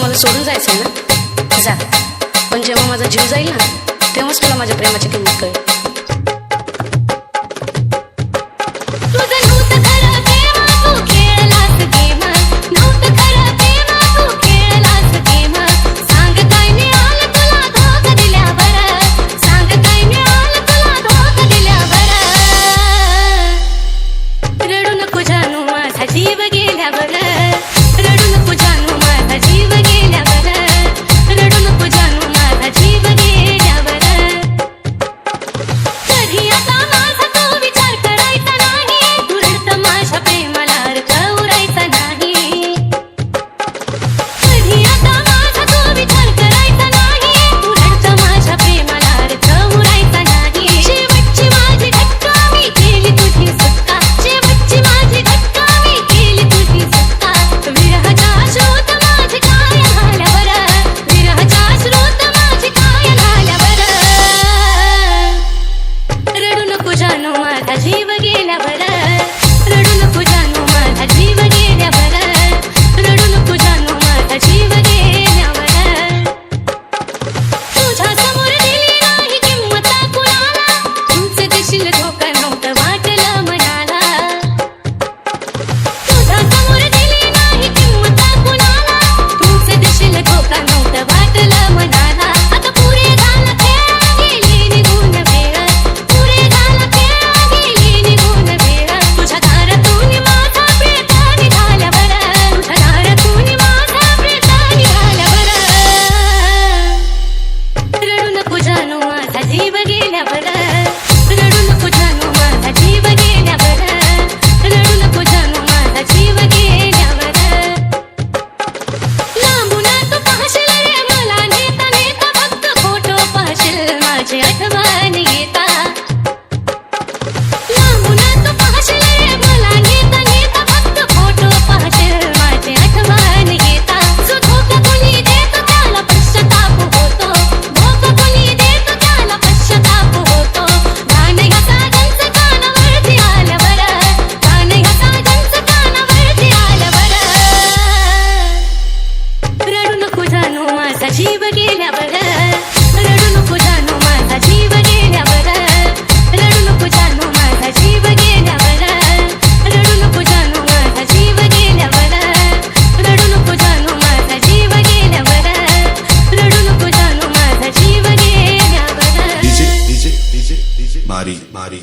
मला सोडून जायचंय ना, जा. पण जेव्हा माझा जीव जाईल ना, तेव्हाच तुला माझ्या प्रेमाची किंमत कळेल. जीव गेल्यावर रडू नको जानू माझा जीव गेल्यावर रडू नको जानू माझा जीव गेल्यावर कधी आता माझा तो विचार करायचा नाही तू रडत माझ्या प्रेमाला अर्थ उरायचा नाही कधी आता माझा तो विचार करायचा नाही तू रडत माझ्या प्रेमाला अर्थ उरायचा नाही शेवटची माझी घटका मी केली तुझी सुटका शेवटची माझी घटका जीव गेल्यावर रडू नको जानू माझा जीव गेल्यावर रडू नको जानू माझा जीव गेल्यावर तुझ्या समोर दिली नाही किंमत कुणाला तुमचे देशील धोका नव्हतं वाटलं मनाला तुझ्या समोर दिली नाही किंमत कुणाला तुमचे देशील धोका नव्हतं वाटलं मनाला आता पुरे झालं खेळ गेली निघून वेळ पुरे झालं जीव गेल्यावर रडू नको जानू माझा जीव गेल्यावर रडू नको जानू माझा जीव गेल्यावर लांबून तू पाहशील रे मला नेता नेता फक्त फोटो पाहशील माझी आठवण येता लांबून तू पाहशील रे मला नेता नेता फक्त फोटो पाहशील माझी आठवण येता जो धोका कोणी देतो त्याला पश्चाताप होतो धोका कोणी देतो त्याला पश्चाताप होतो गाणं ह्या साजनचं कानावरती आल्यावर गाणं ह्या साजनचं कानावरती आल्यावर रडू नको जानू माझा जीव गेल्यावर रडू नको जानू माझा जीव गेल्यावर रडू नको जानू माझा जीव गेल्यावर रडू नको जानू माझा जीव गेल्यावर रडू नको जानू माझा जीव गेल्यावर रडू नको जानू माझा जीव गेल्यावर DJ Mari